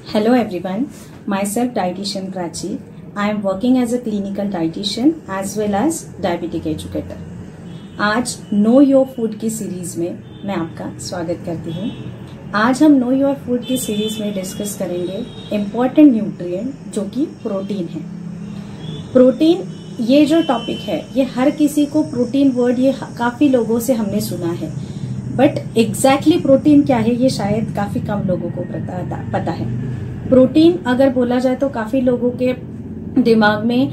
Hello everyone, myself dietitian Prachi. I am working as a clinical dietitian as well as diabetic educator. आज know your food की series में मैं आपका स्वागत करती हूँ। आज हम नो योर फूड की सीरीज में डिस्कस करेंगे इम्पोर्टेंट न्यूट्रिएंट जो कि प्रोटीन है। प्रोटीन ये जो टॉपिक है ये हर किसी को प्रोटीन वर्ड ये काफी लोगों से हमने सुना है, बट एग्जैक्टली प्रोटीन क्या है ये शायद काफी कम लोगों को पता है। प्रोटीन अगर बोला जाए तो काफी लोगों के दिमाग में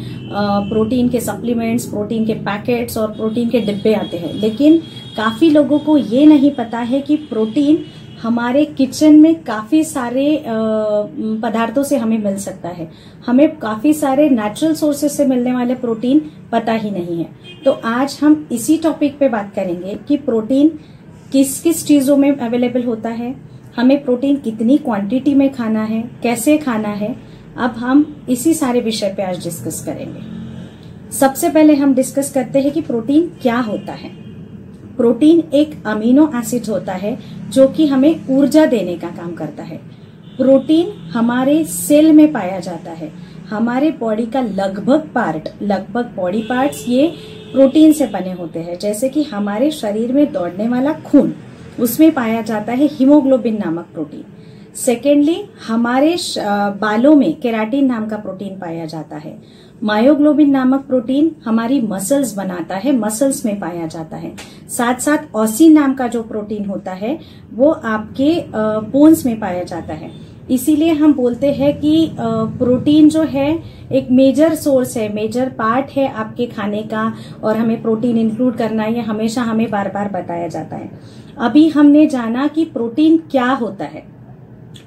प्रोटीन के सप्लीमेंट्स, प्रोटीन के पैकेट्स और प्रोटीन के डिब्बे आते हैं, लेकिन काफी लोगों को ये नहीं पता है कि प्रोटीन हमारे किचन में काफी सारे पदार्थों से हमें मिल सकता है। हमें काफी सारे नेचुरल सोर्सेस से मिलने वाले प्रोटीन पता ही नहीं है। तो आज हम इसी टॉपिक पे बात करेंगे कि प्रोटीन किस किस चीजों में अवेलेबल होता है, हमें प्रोटीन कितनी क्वांटिटी में खाना है, कैसे खाना है। अब हम इसी सारे विषय पे आज डिस्कस करेंगे। सबसे पहले हम डिस्कस करते हैं कि प्रोटीन क्या होता है। प्रोटीन एक अमीनो एसिड होता है जो कि हमें ऊर्जा देने का काम करता है। प्रोटीन हमारे सेल में पाया जाता है। हमारे बॉडी का लगभग बॉडी पार्ट्स ये प्रोटीन से बने होते हैं। जैसे कि हमारे शरीर में दौड़ने वाला खून, उसमें पाया जाता है हीमोग्लोबिन नामक प्रोटीन। सेकेंडली, हमारे बालों में केराटिन नाम का प्रोटीन पाया जाता है। मायोग्लोबिन नामक प्रोटीन हमारी मसल्स बनाता है, मसल्स में पाया जाता है। साथ साथ ऑसिन नाम का जो प्रोटीन होता है वो आपके बोन्स में पाया जाता है। इसीलिए हम बोलते हैं कि प्रोटीन जो है एक मेजर सोर्स है, मेजर पार्ट है आपके खाने का, और हमें प्रोटीन इंक्लूड करना है, हमेशा हमें बार बार बताया जाता है। अभी हमने जाना कि प्रोटीन क्या होता है।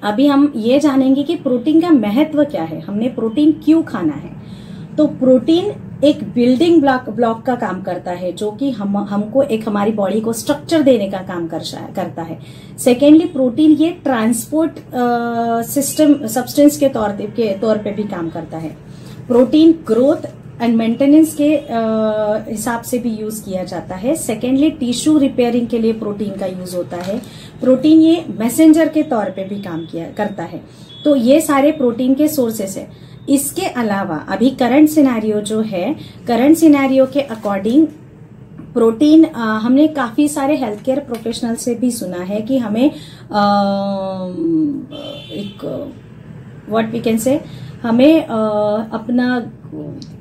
अभी हम ये जानेंगे कि प्रोटीन का महत्व क्या है, हमने प्रोटीन क्यों खाना है। तो प्रोटीन एक बिल्डिंग ब्लॉक का काम करता है जो कि हमको एक हमारी बॉडी को स्ट्रक्चर देने का काम करता है। सेकेंडली, प्रोटीन ये ट्रांसपोर्ट सिस्टम सब्सटेंस के तौर पे भी काम करता है। प्रोटीन ग्रोथ एंड मेंटेनेंस के हिसाब से भी यूज किया जाता है। सेकेंडली, टिश्यू रिपेयरिंग के लिए प्रोटीन का यूज होता है। प्रोटीन ये मैसेंजर के तौर पे भी काम करता है। तो ये सारे प्रोटीन के सोर्सेस है। इसके अलावा अभी करंट सिनेरियो जो है, करंट सिनेरियो के अकॉर्डिंग प्रोटीन हमने काफी सारे हेल्थ केयर प्रोफेशनल से भी सुना है कि हमें एक व्हाट वी कैन से हमें अपना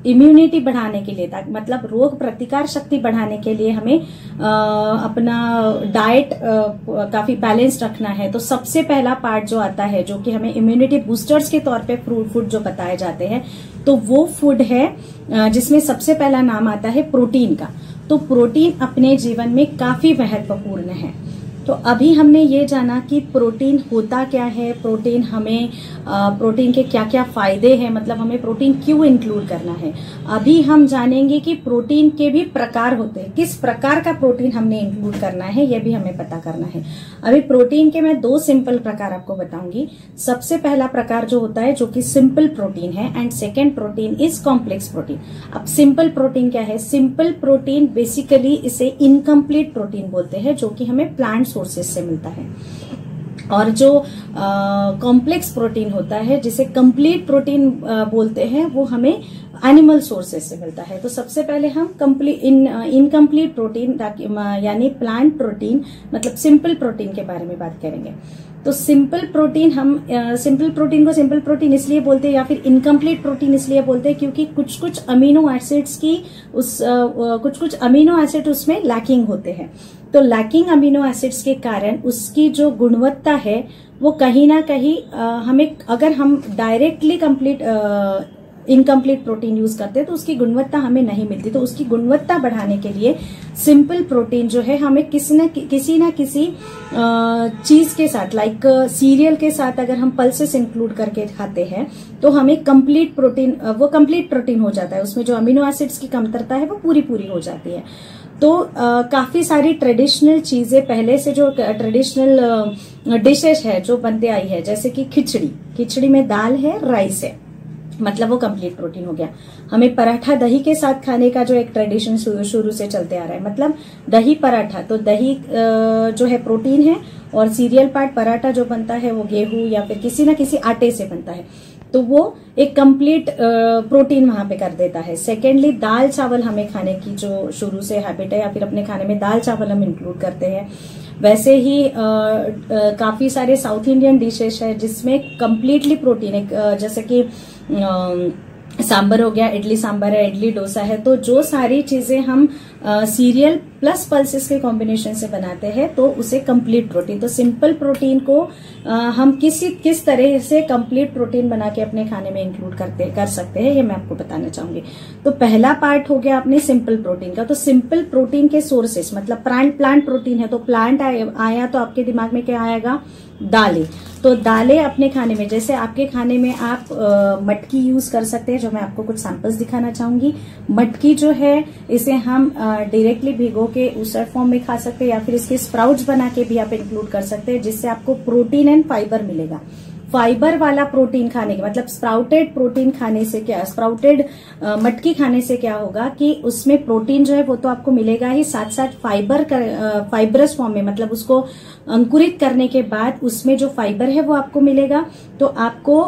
इम्यूनिटी बढ़ाने के लिए, मतलब रोग प्रतिकार शक्ति बढ़ाने के लिए हमें अपना डाइट काफी बैलेंस रखना है। तो सबसे पहला पार्ट जो आता है जो कि हमें इम्यूनिटी बूस्टर्स के तौर पे फूड जो बताए जाते हैं, तो वो फूड है जिसमें सबसे पहला नाम आता है प्रोटीन का। तो प्रोटीन अपने जीवन में काफी महत्वपूर्ण है। तो अभी हमने ये जाना कि प्रोटीन होता क्या है, प्रोटीन हमें प्रोटीन के क्या क्या फायदे हैं, मतलब हमें प्रोटीन क्यों इंक्लूड करना है। अभी हम जानेंगे कि प्रोटीन के भी प्रकार होते हैं, किस प्रकार का प्रोटीन हमने इंक्लूड करना है ये भी हमें पता करना है। अभी प्रोटीन के मैं 2 सिंपल प्रकार आपको बताऊंगी। सबसे पहला प्रकार जो होता है जो कि सिंपल प्रोटीन है, and second protein is complex protein. अब सिंपल प्रोटीन क्या है? सिंपल प्रोटीन बेसिकली इसे इनकम्प्लीट प्रोटीन बोलते हैं जो कि हमें प्लांट सोर्सेस से मिलता है। और जो कॉम्प्लेक्स प्रोटीन होता है जिसे कंप्लीट प्रोटीन बोलते हैं वो हमें एनिमल सोर्सेस से मिलता है। तो सबसे पहले हम इनकम्प्लीट प्रोटीन यानी प्लांट प्रोटीन मतलब सिंपल प्रोटीन के बारे में बात करेंगे। तो सिंपल प्रोटीन हम सिंपल प्रोटीन को सिंपल प्रोटीन इसलिए बोलते हैं या फिर इनकम्प्लीट प्रोटीन इसलिए बोलते हैं क्योंकि कुछ अमीनो एसिड्स की कुछ अमीनो एसिड उसमें लैकिंग होते हैं। तो लैकिंग अमीनो एसिड्स के कारण उसकी जो गुणवत्ता है वो कहीं ना कहीं हमें, अगर हम डायरेक्टली इनकम्प्लीट प्रोटीन यूज करते हैं तो उसकी गुणवत्ता हमें नहीं मिलती। तो उसकी गुणवत्ता बढ़ाने के लिए सिंपल प्रोटीन जो है हमें किसी न किसी चीज के साथ, लाइक सीरियल के साथ अगर हम पल्सेस इंक्लूड करके खाते हैं तो हमें कंप्लीट प्रोटीन हो जाता है। उसमें जो अमीनो एसिड्स की कमतरता है वो पूरी हो जाती है। तो काफी सारी ट्रेडिशनल चीजें पहले से जो ट्रेडिशनल डिशेस है जो बनते आई है, जैसे कि खिचड़ी में दाल है, राइस है, मतलब वो कंप्लीट प्रोटीन हो गया। हमें पराठा दही के साथ खाने का जो एक ट्रेडिशन शुरू से चलते आ रहा है, मतलब दही पराठा, तो दही जो है प्रोटीन है और सीरियल पार्ट पराठा जो बनता है वो गेहूं या फिर किसी ना किसी आटे से बनता है, तो वो एक कंप्लीट प्रोटीन वहां पे कर देता है। सेकेंडली, दाल चावल हमें खाने की जो शुरू से हैबिट है या फिर अपने खाने में दाल चावल हम इंक्लूड करते हैं। वैसे ही काफी सारे साउथ इंडियन डिशेस है जिसमें कंप्लीटली प्रोटीन है, जैसे कि सांबर हो गया, इडली सांबर है, इडली डोसा है। तो जो सारी चीजें हम सीरियल प्लस पल्सेस के कॉम्बिनेशन से बनाते हैं तो उसे कंप्लीट प्रोटीन। तो सिंपल प्रोटीन को हम किस तरह से कंप्लीट प्रोटीन बना के अपने खाने में इंक्लूड कर सकते हैं, ये मैं आपको बताना चाहूंगी। तो पहला पार्ट हो गया अपने सिंपल प्रोटीन का। तो सिंपल प्रोटीन के सोर्सेस मतलब प्लांट प्रोटीन है, तो प्लांट आया तो आपके दिमाग में क्या आएगा? दालें। तो दालें अपने खाने में, जैसे आपके खाने में आप मटकी यूज कर सकते हैं, जो मैं आपको कुछ सैंपल्स दिखाना चाहूंगी। मटकी जो है इसे हम डायरेक्टली भिगो के उसर फॉर्म में खा सकते हैं या फिर इसके स्प्राउट्स बना के भी आप इंक्लूड कर सकते हैं, जिससे आपको प्रोटीन एंड फाइबर मिलेगा। फाइबर वाला प्रोटीन खाने के मतलब स्प्राउटेड प्रोटीन खाने से क्या, स्प्राउटेड मटकी खाने से क्या होगा कि उसमें प्रोटीन जो है वो तो आपको मिलेगा ही, साथ साथ फाइबरस फॉर्म में मतलब उसको अंकुरित करने के बाद उसमें जो फाइबर है वो आपको मिलेगा। तो आपको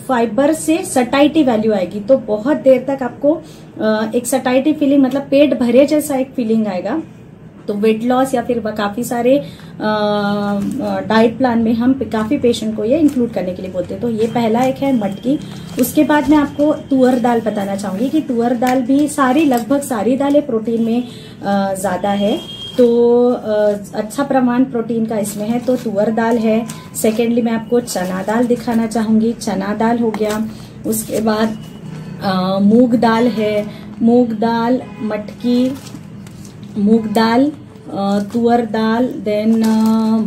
फाइबर से सटाइटी वैल्यू आएगी, तो बहुत देर तक आपको एक सटाइटी फीलिंग मतलब पेट भरे जैसा एक फीलिंग आएगा। तो वेट लॉस या फिर काफी सारे डाइट प्लान में हम काफी पेशेंट को ये इंक्लूड करने के लिए बोलते हैं। तो ये पहला एक है मटकी। उसके बाद मैं आपको तुअर दाल बताना चाहूंगी कि तुअर दाल भी लगभग सारी दालें प्रोटीन में ज्यादा है, तो अच्छा प्रमाण प्रोटीन का इसमें है, तो तुअर दाल है। सेकेंडली मैं आपको चना दाल दिखाना चाहूंगी, चना दाल हो गया। उसके बाद मूंग दाल है, मूंग दाल, मटकी, मूंग दाल, तुअर दाल, देन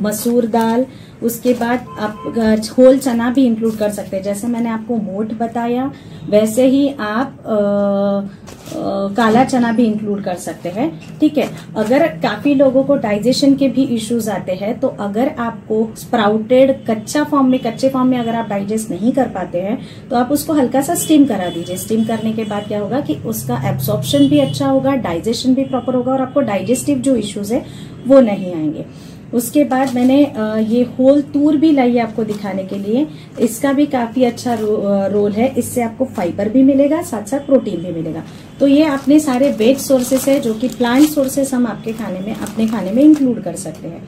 मसूर दाल। उसके बाद आप होल चना भी इंक्लूड कर सकते हैं, जैसे मैंने आपको मोठ बताया वैसे ही आप काला चना भी इंक्लूड कर सकते हैं। ठीक है, अगर काफी लोगों को डाइजेशन के भी इश्यूज आते हैं तो अगर आपको स्प्राउटेड कच्चे फॉर्म में अगर आप डाइजेस्ट नहीं कर पाते हैं तो आप उसको हल्का सा स्टीम करा दीजिए। स्टीम करने के बाद क्या होगा कि उसका एब्सॉर्प्शन भी अच्छा होगा, डाइजेशन भी प्रॉपर होगा और आपको डाइजेस्टिव जो इश्यूज है वो नहीं आएंगे। उसके बाद मैंने ये होल तूर भी लाई है आपको दिखाने के लिए, इसका भी काफी अच्छा रोल है, इससे आपको फाइबर भी मिलेगा, साथ साथ प्रोटीन भी मिलेगा। तो ये अपने सारे वेज सोर्सेस है जो कि प्लांट सोर्सेस हम अपने खाने में इंक्लूड कर सकते हैं।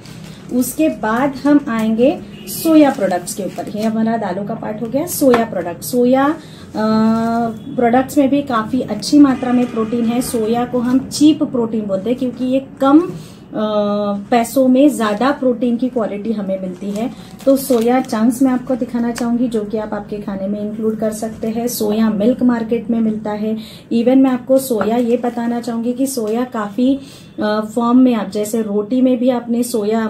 उसके बाद हम आएंगे सोया प्रोडक्ट्स के ऊपर। ये हमारा दालों का पार्ट हो गया। सोया प्रोडक्ट, सोया प्रोडक्ट्स में भी काफी अच्छी मात्रा में प्रोटीन है। सोया को हम चीप प्रोटीन बोलते हैं क्योंकि ये कम पैसों में ज्यादा प्रोटीन की क्वालिटी हमें मिलती है। तो सोया चंक्स मैं आपको दिखाना चाहूंगी जो कि आप आपके खाने में इंक्लूड कर सकते हैं। सोया मिल्क मार्केट में मिलता है। इवन मैं आपको सोया ये बताना चाहूंगी कि सोया काफी फॉर्म में, आप जैसे रोटी में भी आपने सोया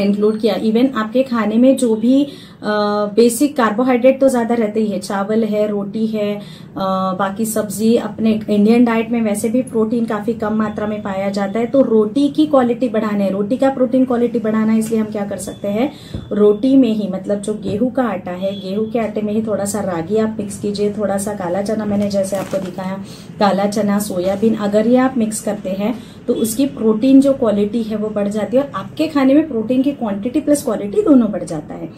इंक्लूड किया। इवन आपके खाने में जो भी बेसिक कार्बोहाइड्रेट तो ज्यादा रहते ही है, चावल है, रोटी है, बाकी सब्जी, अपने इंडियन डाइट में वैसे भी प्रोटीन काफी कम मात्रा में पाया जाता है। तो रोटी की क्वालिटी बढ़ाना है, रोटी का प्रोटीन क्वालिटी बढ़ाना है, इसलिए हम क्या कर सकते हैं, रोटी में ही मतलब जो गेहूं का आटा है, गेहूं के आटे में ही थोड़ा सा रागी आप मिक्स कीजिए, थोड़ा सा काला चना, मैंने जैसे आपको दिखाया काला चना, सोयाबीन, अगर ये आप मिक्स करते हैं तो उसकी प्रोटीन जो क्वालिटी है वो बढ़ जाती है और आपके खाने में प्रोटीन की क्वांटिटी प्लस क्वालिटी दोनों बढ़ जाता है।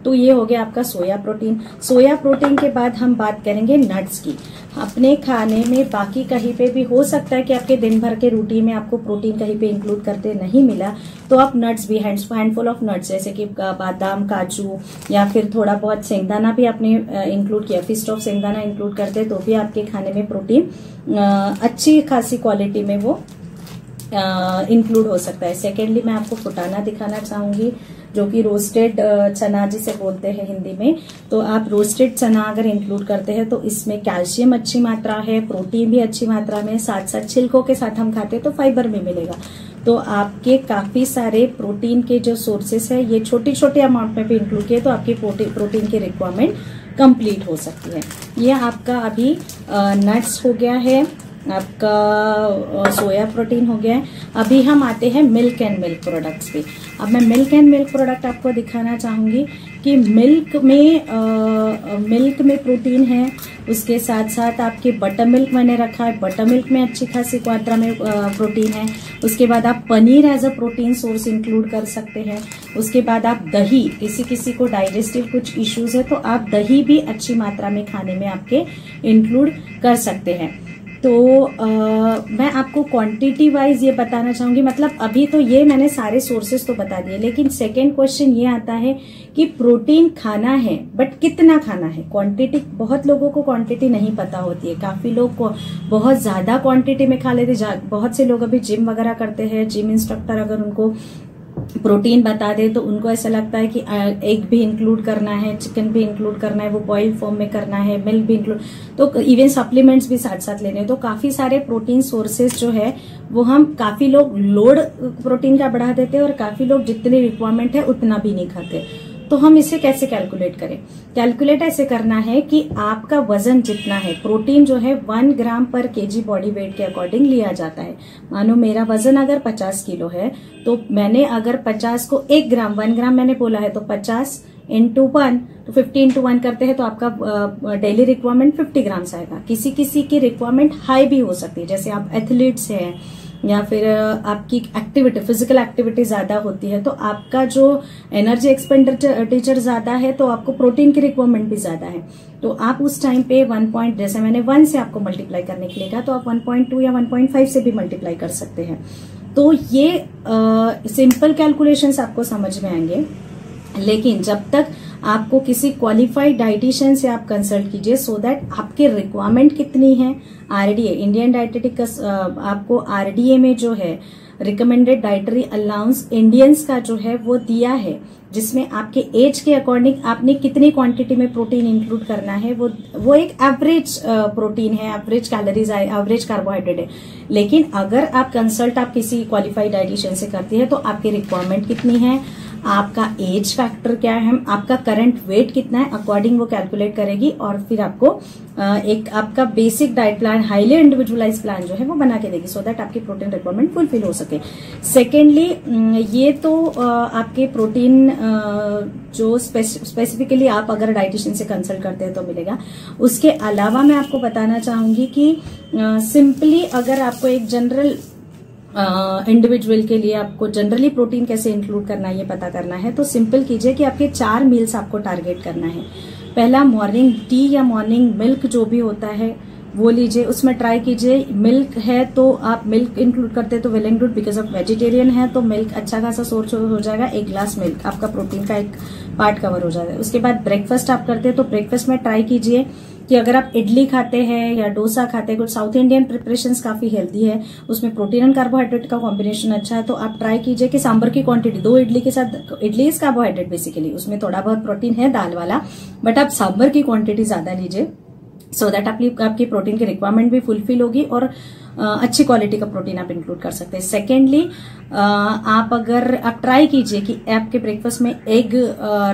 तो ये हो गया आपका सोया प्रोटीन। सोया प्रोटीन के बाद हम बात करेंगे नट्स की। अपने खाने में बाकी कहीं पे भी हो सकता है कि आपके दिन भर के रूटीन में आपको प्रोटीन कहीं पे इंक्लूड करते नहीं मिला, तो आप नट्स भी हैंडफुल ऑफ नट्स जैसे कि बादाम, काजू या फिर थोड़ा बहुत सेंगदाना भी आपने इंक्लूड किया, फिस्ट ऑफ सेंगदाना इंक्लूड करते तो भी आपके खाने में प्रोटीन अच्छी खासी क्वालिटी में वो इंक्लूड हो सकता है। सेकेंडली मैं आपको फुटाना दिखाना चाहूंगी जो कि रोस्टेड चना जिसे बोलते हैं हिंदी में। तो आप रोस्टेड चना अगर इंक्लूड करते हैं तो इसमें कैल्शियम अच्छी मात्रा है, प्रोटीन भी अच्छी मात्रा में, साथ साथ छिलकों के साथ हम खाते हैं तो फाइबर भी मिलेगा। तो आपके काफी सारे प्रोटीन के जो सोर्सेस है ये छोटी छोटी अमाउंट में भी इंक्लूड किए तो आपकी प्रोटीन की रिक्वायरमेंट कंप्लीट हो सकती है। ये आपका अभी नट्स हो गया है। आपका सोया प्रोटीन हो गया है। अभी हम आते हैं मिल्क एंड मिल्क प्रोडक्ट्स पे। अब मैं मिल्क एंड मिल्क प्रोडक्ट आपको दिखाना चाहूंगी कि मिल्क में प्रोटीन है, उसके साथ साथ आपके बटर मिल्क मैंने रखा है, बटर मिल्क में अच्छी खासी मात्रा में प्रोटीन है। उसके बाद आप paneer as a protein source include कर सकते हैं। उसके बाद आप दही, किसी को डाइजेस्टिव कुछ इश्यूज है तो आप दही भी अच्छी मात्रा में खाने में आपके इंक्लूड कर सकते हैं। तो मैं आपको क्वांटिटी वाइज ये बताना चाहूंगी, मतलब अभी तो ये मैंने सारे सोर्सेस तो बता दिए, लेकिन सेकंड क्वेश्चन ये आता है कि प्रोटीन खाना है बट कितना खाना है। क्वांटिटी, बहुत लोगों को क्वांटिटी नहीं पता होती है, काफी लोग को बहुत ज्यादा क्वांटिटी में खा लेते। बहुत से लोग अभी जिम वगैरह करते हैं, जिम इंस्ट्रक्टर अगर उनको प्रोटीन बता दे तो उनको ऐसा लगता है कि एग भी इंक्लूड करना है, चिकन भी इंक्लूड करना है, वो बॉइल्ड फॉर्म में करना है, मिल्क भी इंक्लूड, तो इवन सप्लीमेंट्स भी साथ साथ लेने हैं। तो काफी सारे प्रोटीन सोर्सेस जो है वो हम, काफी लोग लोड प्रोटीन का बढ़ा देते हैं और काफी लोग जितनी रिक्वायरमेंट है उतना भी नहीं खाते। तो हम इसे कैसे कैलकुलेट करें? कैलकुलेट ऐसे करना है कि आपका वजन जितना है, प्रोटीन जो है 1 ग्राम पर केजी बॉडी वेट के अकॉर्डिंग लिया जाता है। मानो मेरा वजन अगर 50 किलो है तो मैंने अगर 50 को 1 ग्राम, 1 ग्राम मैंने बोला है, तो 50 इंटू 1 तो 50 इंटू 1 करते हैं तो आपका डेली रिक्वायरमेंट 50 ग्राम्स आएगा। किसी की रिक्वायरमेंट हाई भी हो सकती है, जैसे आप एथलीट्स हैं या फिर आपकी एक्टिविटी, फिजिकल एक्टिविटी ज्यादा होती है तो आपका जो एनर्जी एक्सपेंडिचर ज्यादा है तो आपको प्रोटीन की रिक्वायरमेंट भी ज्यादा है। तो आप उस टाइम पे 1 पॉइंट, जैसे मैंने 1 से आपको मल्टीप्लाई करने के लिए कहा, तो आप 1.2 या 1.5 से भी मल्टीप्लाई कर सकते हैं। तो ये सिंपल कैलकुलेशंस आपको समझ में आएंगे, लेकिन जब तक आपको किसी क्वालिफाइड डाइटिशियन से आप कंसल्ट कीजिए सो दैट आपकी रिक्वायरमेंट कितनी है। आरडीए, इंडियन डाइटेटिक, आपको आरडीए में जो है रिकमेंडेड डाइटरी अलाउंस इंडियंस का जो है वो दिया है, जिसमें आपके एज के अकॉर्डिंग आपने कितनी क्वांटिटी में प्रोटीन इंक्लूड करना है, वो एक एवरेज प्रोटीन है, एवरेज कैलोरीज, एवरेज कार्बोहाइड्रेट है। लेकिन अगर आप कंसल्ट आप किसी क्वालिफाइड डाइटिशियन से करती है तो आपकी रिक्वायरमेंट कितनी है, आपका एज फैक्टर क्या है, आपका करंट वेट कितना है, अकॉर्डिंग वो कैलकुलेट करेगी और फिर आपको एक आपका basic diet plan, highly individualise plan जो है वो बना के देगी, सो दैट आपकी प्रोटीन रिक्वायरमेंट फुलफिल हो सके। सेकेंडली, ये तो आपके प्रोटीन जो स्पेसिफिकली आप अगर डाइटिशियन से कंसल्ट करते हैं तो मिलेगा। उसके अलावा मैं आपको बताना चाहूंगी कि सिंपली अगर आपको एक जनरल इंडिविजुअल के लिए आपको जनरली प्रोटीन कैसे इंक्लूड करना है ये पता करना है, तो सिंपल कीजिए कि आपके 4 मील्स आपको टारगेट करना है। पहला, मॉर्निंग टी या मॉर्निंग मिल्क जो भी होता है वो लीजिए, उसमें ट्राई कीजिए। मिल्क है तो आप मिल्क इंक्लूड करते हैं तो well and good, because of vegetarian है तो मिल्क अच्छा खासा सोर्स हो जाएगा। 1 ग्लास मिल्क आपका प्रोटीन का एक पार्ट कवर हो जाएगा। उसके बाद ब्रेकफास्ट आप करते हैं तो ब्रेकफास्ट में ट्राई कीजिए कि अगर आप इडली खाते हैं या डोसा खाते हैं, कुछ साउथ इंडियन प्रिपरेशंस काफी हेल्दी है, उसमें प्रोटीन एंड कार्बोहाइड्रेट का कॉम्बिनेशन अच्छा है, तो आप ट्राई कीजिए कि सांभर की क्वांटिटी 2 इडली के साथ, इडली इज कार्बोहाइड्रेट बेसिकली, उसमें थोड़ा बहुत प्रोटीन है दाल वाला, बट आप सांभर की क्वांटिटी ज्यादा लीजिए सो दैट आपकी प्रोटीन की रिक्वायरमेंट भी फुलफिल होगी और अच्छी क्वालिटी का प्रोटीन आप इंक्लूड कर सकते हैं। सेकेंडली, आप ट्राई कीजिए कि आपके ब्रेकफास्ट में एग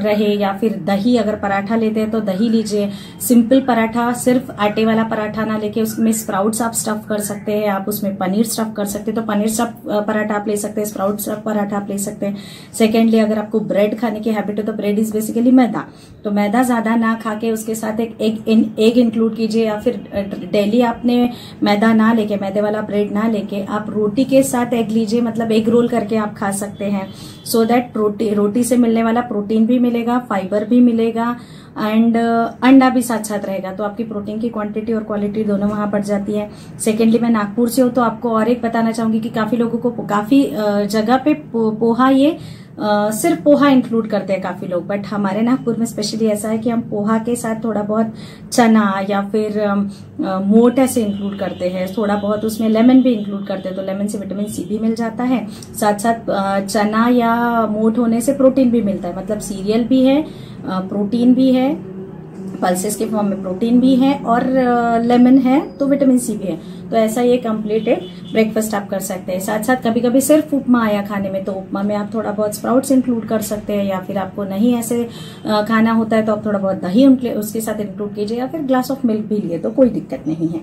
रहे या फिर दही, अगर पराठा लेते हैं तो दही लीजिए। सिंपल पराठा, सिर्फ आटे वाला पराठा ना लेके उसमें स्प्राउट्स आप स्टफ कर सकते हैं, आप उसमें पनीर स्टफ कर सकते हैं तो पनीर स्टफ पराठा आप ले सकते हैं, स्प्राउट स्टफ पराठा आप ले सकते हैं। सेकेंडली, अगर आपको ब्रेड खाने की हैबिट है तो ब्रेड इज बेसिकली मैदा, तो मैदा ज्यादा ना खा के उसके साथ एक एग इंक्लूड कीजिए, या फिर डेली आपने मैदा ना लेके, मैदे वाला ब्रेड ना लेके आप रोटी के साथ एग लीजिए, मतलब एग रोल करके आप खा सकते हैं, सो दैट रोटी से मिलने वाला प्रोटीन भी मिलेगा, फाइबर भी मिलेगा एंड अंडा भी साथ साथ रहेगा, तो आपकी प्रोटीन की क्वांटिटी और क्वालिटी दोनों वहां बढ़ जाती है। सेकेंडली, मैं नागपुर से हूं तो आपको और एक बताना चाहूंगी कि काफी लोगों को काफी जगह पे पोहा, ये सिर्फ पोहा इंक्लूड करते हैं काफी लोग, बट हमारे नागपुर में स्पेशली ऐसा है कि हम पोहा के साथ थोड़ा बहुत चना या फिर मोट ऐसे इंक्लूड करते हैं, थोड़ा बहुत उसमें लेमन भी इंक्लूड करते हैं, तो लेमन से विटामिन सी भी मिल जाता है, साथ साथ चना या मोट होने से प्रोटीन भी मिलता है, मतलब सीरियल भी है, प्रोटीन भी है, पल्सेस के फॉर्म में प्रोटीन भी है और लेमन है तो विटामिन सी भी है, तो ऐसा ये कंप्लीट एक ब्रेकफास्ट आप कर सकते हैं। साथ साथ कभी कभी सिर्फ उपमा आया खाने में तो उपमा में आप थोड़ा बहुत स्प्राउट्स इंक्लूड कर सकते हैं, या फिर आपको नहीं ऐसे खाना होता है तो आप थोड़ा बहुत दही उसके साथ इंक्लूड कीजिए, या फिर ग्लास ऑफ मिल्क भी लिए तो कोई दिक्कत नहीं है।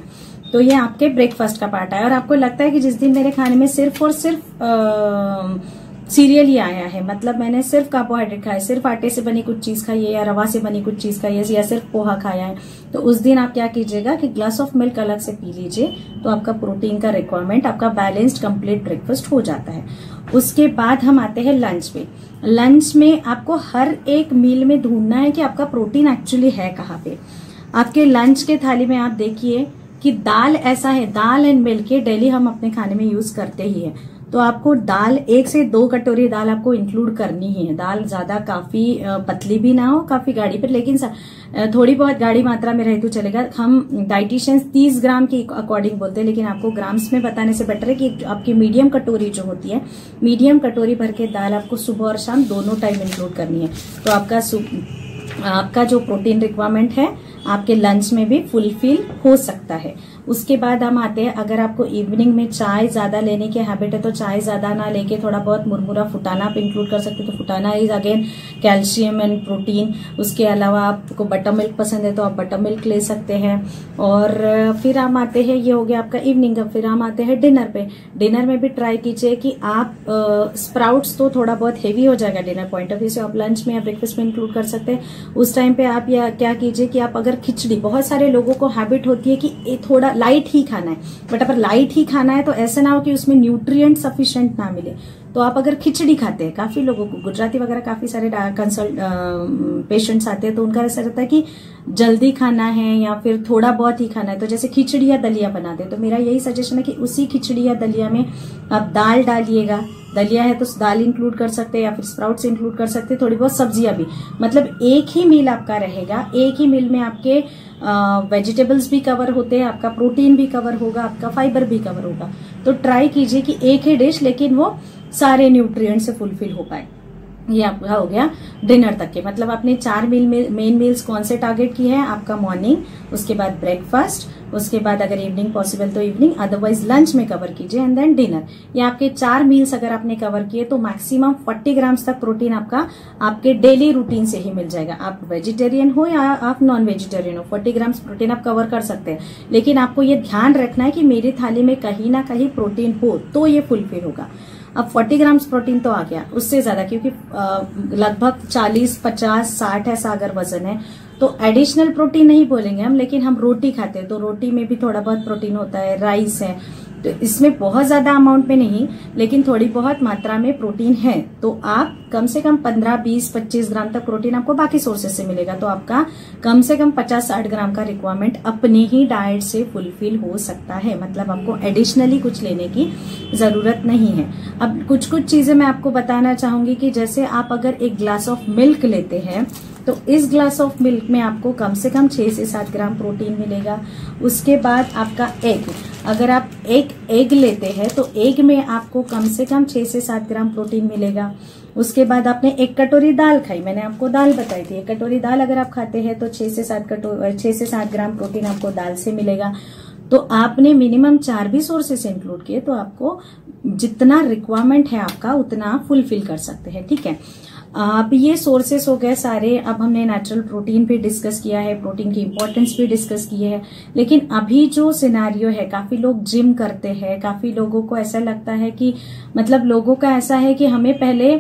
तो ये आपके ब्रेकफास्ट का पार्ट है। और आपको लगता है कि जिस दिन मेरे खाने में सिर्फ और सिर्फ सीरियल ही आया है, मतलब मैंने सिर्फ कार्बोहाइड्रेट खाया, सिर्फ आटे से बनी कुछ चीज खाई है या रवा से बनी कुछ चीज खाई है या सिर्फ पोहा खाया है, तो उस दिन आप क्या कीजिएगा कि ग्लास ऑफ मिल्क अलग से पी लीजिए, तो आपका प्रोटीन का रिक्वायरमेंट, आपका बैलेंस्ड कंप्लीट ब्रेकफास्ट हो जाता है। उसके बाद हम आते हैं लंच पे। लंच में आपको हर एक मील में ढूंढना है कि आपका प्रोटीन एक्चुअली है कहाँ पे। आपके लंच के थाली में आप देखिए कि दाल ऐसा है, दाल एंड मिल्क ये डेली हम अपने खाने में यूज करते ही है, तो आपको दाल 1 से 2 कटोरी दाल आपको इंक्लूड करनी ही है। दाल ज्यादा काफी पतली भी ना हो, काफी गाढ़ी पर, लेकिन थोड़ी बहुत गाढ़ी मात्रा में रहे तो चलेगा। हम डाइटिशियंस 30 ग्राम के अकॉर्डिंग बोलते हैं, लेकिन आपको ग्राम्स में बताने से बेटर है कि आपकी मीडियम कटोरी जो होती है, मीडियम कटोरी भर के दाल आपको सुबह और शाम दोनों टाइम इंक्लूड करनी है। तो आपका जो प्रोटीन रिक्वायरमेंट है आपके लंच में भी फुलफिल हो सकता है। उसके बाद हम आते हैं, अगर आपको इवनिंग में चाय ज्यादा लेने की हैबिट है तो चाय ज्यादा ना लेके थोड़ा बहुत मुरमुरा फुटाना आप इंक्लूड कर सकते हैं। तो फुटाना is again calcium and protein. उसके अलावा आपको बटर मिल्क पसंद है तो आप बटर मिल्क ले सकते हैं। और फिर हम आते हैं, ये हो गया आपका इवनिंग का। फिर हम आते हैं डिनर पे। डिनर में भी ट्राई कीजिए कि आप स्प्राउट्स तो थोड़ा बहुत हेवी हो जाएगा डिनर पॉइंट ऑफ व्यू से, आप लंच में या ब्रेकफास्ट में इंक्लूड कर सकते हैं। उस टाइम पे आप या क्या कीजिए कि आप अगर खिचड़ी, बहुत सारे लोगों को हैबिट होती है कि थोड़ा लाइट ही खाना है, बट अगर लाइट ही खाना है तो ऐसा ना हो कि उसमें न्यूट्रिएंट सफिशिएंट ना मिले। तो आप अगर खिचड़ी खाते हैं, काफी लोगों को गुजराती वगैरह काफी सारे पेशेंट्स आते हैं तो उनका ऐसा रहता है कि जल्दी खाना है या फिर थोड़ा बहुत ही खाना है, तो जैसे खिचड़ी या दलिया बनाते हैं, तो मेरा यही सजेशन है कि उसी खिचड़ी या दलिया में आप दाल डालिएगा। दलिया है तो दाल इंक्लूड कर सकते हैं या फिर स्प्राउट्स इंक्लूड कर सकते हैं, थोड़ी बहुत सब्जियां भी। मतलब एक ही मील आपका रहेगा, एक ही मील में आपके वेजिटेबल्स भी कवर होते हैं, आपका प्रोटीन भी कवर होगा, आपका फाइबर भी कवर होगा। तो ट्राई कीजिए कि एक ही डिश लेकिन वो सारे न्यूट्रिएंट से फुलफिल हो पाए। ये आपका हो गया डिनर तक के, मतलब आपने 4 मेन मील्स कौन से टारगेट की है, आपका मॉर्निंग, उसके बाद ब्रेकफास्ट, उसके बाद अगर इवनिंग पॉसिबल तो इवनिंग, अदरवाइज लंच में कवर कीजिए एंड देन डिनर। ये आपके 4 मील्स अगर आपने कवर किए तो मैक्सिमम 40 ग्राम्स तक प्रोटीन आपका आपके डेली रूटीन से ही मिल जाएगा। आप वेजिटेरियन हो या आप नॉन वेजिटेरियन हो, 40 ग्राम्स प्रोटीन आप कवर कर सकते हैं। लेकिन आपको ये ध्यान रखना है कि मेरी थाली में कहीं ना कहीं प्रोटीन हो तो ये फुलफिल होगा। अब 40 ग्राम्स प्रोटीन तो आ गया, उससे ज्यादा, क्योंकि लगभग 40, 50, 60 ऐसा अगर वजन है तो एडिशनल प्रोटीन नहीं बोलेंगे हम, लेकिन हम रोटी खाते हैं तो रोटी में भी थोड़ा बहुत प्रोटीन होता है, राइस है, तो इसमें बहुत ज्यादा अमाउंट में नहीं लेकिन थोड़ी बहुत मात्रा में प्रोटीन है। तो आप कम से कम 15, 20, 25 ग्राम तक प्रोटीन आपको बाकी सोर्सेज से मिलेगा, तो आपका कम से कम 50-60 ग्राम का रिक्वायरमेंट अपने ही डाइट से फुलफिल हो सकता है। मतलब आपको एडिशनली कुछ लेने की जरूरत नहीं है। अब कुछ चीजें मैं आपको बताना चाहूंगी कि जैसे आप अगर एक ग्लास ऑफ मिल्क लेते हैं तो इस ग्लास ऑफ मिल्क में आपको कम से कम 6 से 7 ग्राम प्रोटीन मिलेगा। उसके बाद आपका एग, अगर आप एक एग लेते हैं तो एग में आपको कम से कम 6 से 7 ग्राम प्रोटीन मिलेगा। उसके बाद आपने 1 कटोरी दाल खाई, मैंने आपको दाल बताई थी, 1 कटोरी दाल अगर आप खाते हैं तो 6 से 7 ग्राम प्रोटीन आपको दाल से मिलेगा। तो आपने मिनिमम 4 भी सोर्सेस इंक्लूड किए तो आपको जितना रिक्वायरमेंट है आपका उतना फुलफिल कर सकते हैं। ठीक है, अब ये सोर्सेस हो गए सारे। अब हमने नेचुरल प्रोटीन भी डिस्कस किया है, प्रोटीन की इंपॉर्टेंस भी डिस्कस की है। लेकिन अभी जो सिनेरियो है, काफी लोग जिम करते हैं, काफी लोगों को ऐसा लगता है कि मतलब लोगों का ऐसा है कि हमें पहले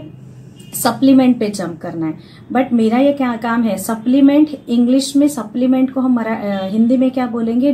सप्लीमेंट पे जंप करना है, बट मेरा ये क्या काम है, सप्लीमेंट, इंग्लिश में सप्लीमेंट को हम हिंदी में क्या बोलेंगे,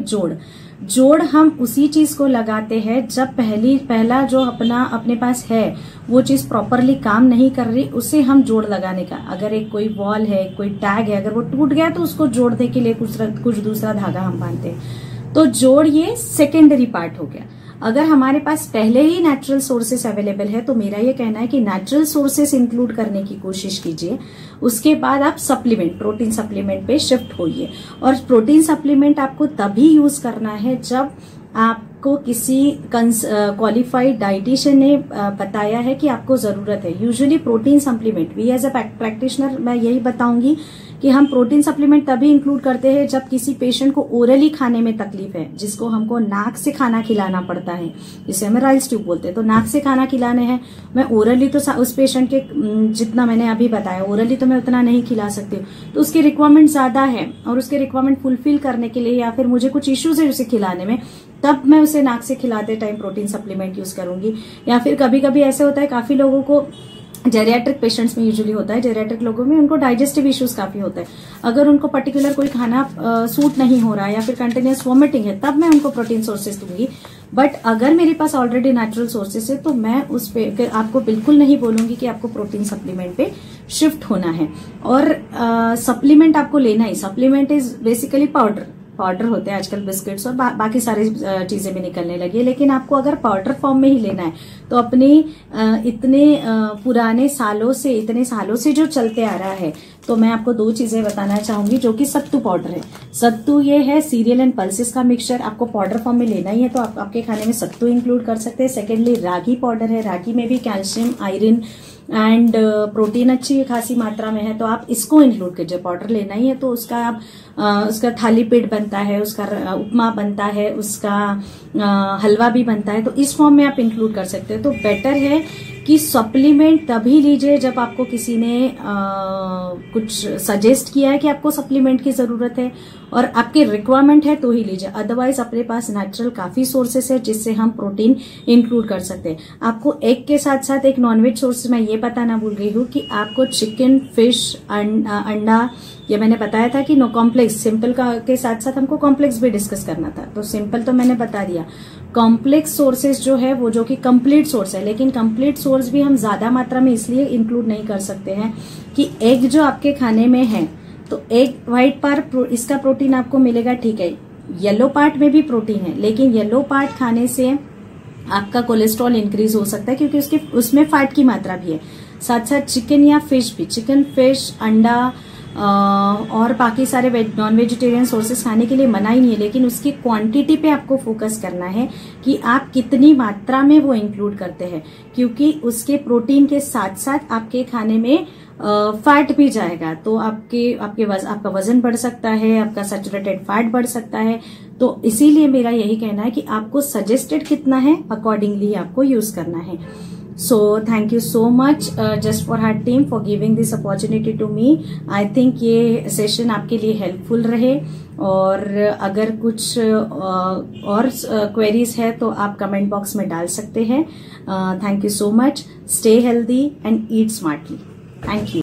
जोड़ हम उसी चीज को लगाते हैं जब पहला जो अपने पास है वो चीज प्रॉपरली काम नहीं कर रही, उसे हम जोड़ लगाने का। अगर एक कोई वॉल है, कोई टैग है, अगर वो टूट गया तो उसको जोड़ने के लिए कुछ दूसरा धागा हम बांधते हैं। तो जोड़ ये सेकेंडरी पार्ट हो गया। अगर हमारे पास पहले ही नेचुरल सोर्सेस अवेलेबल है तो मेरा ये कहना है कि नेचुरल सोर्सेस इंक्लूड करने की कोशिश कीजिए। उसके बाद आप सप्लीमेंट, प्रोटीन सप्लीमेंट पे शिफ्ट होइए। और प्रोटीन सप्लीमेंट आपको तभी यूज करना है जब आप आपको किसी क्वालिफाइड डाइटिशियन ने बताया है कि आपको जरूरत है। Usually protein supplement, we as a practitioner मैं यही बताऊंगी कि हम प्रोटीन सप्लीमेंट तभी इंक्लूड करते हैं जब किसी पेशेंट को ओरली खाने में तकलीफ है, जिसको हमको नाक से खाना खिलाना पड़ता है, जिसे हमें राइल्स ट्यूब बोलते हैं। तो नाक से खाना खिलाने हैं, मैं ओरली तो उस पेशेंट के जितना मैंने अभी बताया ओरली तो मैं उतना नहीं खिला सकती हूँ, तो उसकी रिक्वायरमेंट ज्यादा है और उसके रिक्वायरमेंट फुलफिल करने के लिए या फिर मुझे कुछ इश्यूज है उसे खिलाने में, तब मैं उसे नाक से खिलाते टाइम प्रोटीन सप्लीमेंट यूज करूंगी। या फिर कभी कभी ऐसे होता है, काफी लोगों को जेरियाट्रिक पेशेंट्स में यूजुअली होता है, जेरियाट्रिक लोगों में उनको डाइजेस्टिव इश्यूज काफी होता है। अगर उनको पर्टिकुलर कोई खाना सूट नहीं हो रहा है या फिर कंटिन्यूअस वॉमिटिंग है, तब मैं उनको प्रोटीन सोर्सेज दूंगी। बट अगर मेरे पास ऑलरेडी नेचुरल सोर्सेज है तो मैं उस पे आपको बिल्कुल नहीं बोलूंगी कि आपको प्रोटीन सप्लीमेंट पे शिफ्ट होना है। और सप्लीमेंट आपको लेना ही, सप्लीमेंट इज बेसिकली पाउडर होते हैं आजकल, बिस्किट्स और बाकी सारी चीजें भी निकलने लगी है। लेकिन आपको अगर पाउडर फॉर्म में ही लेना है तो अपने इतने पुराने इतने सालों से जो चलते आ रहा है, तो मैं आपको दो चीजें बताना चाहूंगी, जो कि सत्तू पाउडर है। सत्तू ये है सीरियल एंड पल्सेस का मिक्सचर, आपको पाउडर फॉर्म में लेना ही है तो आप आपके खाने में सत्तू इंक्लूड कर सकते हैं। सेकेंडली रागी पाउडर है, रागी में भी कैल्शियम, आयरन एंड प्रोटीन अच्छी खासी मात्रा में है, तो आप इसको इंक्लूड कीजिए। पाउडर लेना ही है तो उसका आप उसका थाली पीठ बनता है, उसका उपमा बनता है, उसका हलवा भी बनता है, तो इस फॉर्म में आप इंक्लूड कर सकते हैं। तो बेटर है कि सप्लीमेंट तभी लीजिए जब आपको किसी ने कुछ सजेस्ट किया है कि आपको सप्लीमेंट की जरूरत है और आपकी रिक्वायरमेंट है तो ही लीजिए। अदरवाइज अपने पास नेचुरल काफी सोर्सेस है जिससे हम प्रोटीन इंक्लूड कर सकते हैं। आपको एग के साथ साथ एक नॉनवेज सोर्स मैं ये बताना भूल गई हूँ कि आपको चिकन, फिश, अंडा, ये मैंने बताया था कि नो कॉम्प्लेक्स, सिंपल के साथ साथ हमको कॉम्प्लेक्स भी डिस्कस करना था, तो सिंपल तो मैंने बता दिया। कॉम्प्लेक्स सोर्सेज जो है वो जो कि कंप्लीट सोर्स है, लेकिन कंप्लीट सोर्स भी हम ज्यादा मात्रा में इसलिए इंक्लूड नहीं कर सकते हैं कि एग जो आपके खाने में है, तो एग व्हाइट पार्ट इसका प्रोटीन आपको मिलेगा, ठीक है, येलो पार्ट में भी प्रोटीन है, लेकिन येलो पार्ट खाने से आपका कोलेस्ट्रॉल इंक्रीज हो सकता है क्योंकि उसमें फैट की मात्रा भी है। साथ साथ चिकन या फिश भी, चिकन, फिश, अंडा और बाकी सारे नॉन वेजिटेरियन सोर्सेस खाने के लिए मना ही नहीं है, लेकिन उसकी क्वांटिटी पे आपको फोकस करना है कि आप कितनी मात्रा में वो इंक्लूड करते हैं, क्योंकि उसके प्रोटीन के साथ साथ आपके खाने में फैट भी जाएगा, तो आपका वजन बढ़ सकता है, आपका सैचुरेटेड फैट बढ़ सकता है। तो इसीलिए मेरा यही कहना है कि आपको सजेस्टेड कितना है अकॉर्डिंगली आपको यूज करना है। So thank you so much just for her team for giving this opportunity to me. I think ये सेशन आपके लिए हेल्पफुल रहे, और अगर कुछ और क्वेरीज है तो आप कमेंट बॉक्स में डाल सकते हैं। Thank you so much. Stay healthy and eat smartly. Thank you.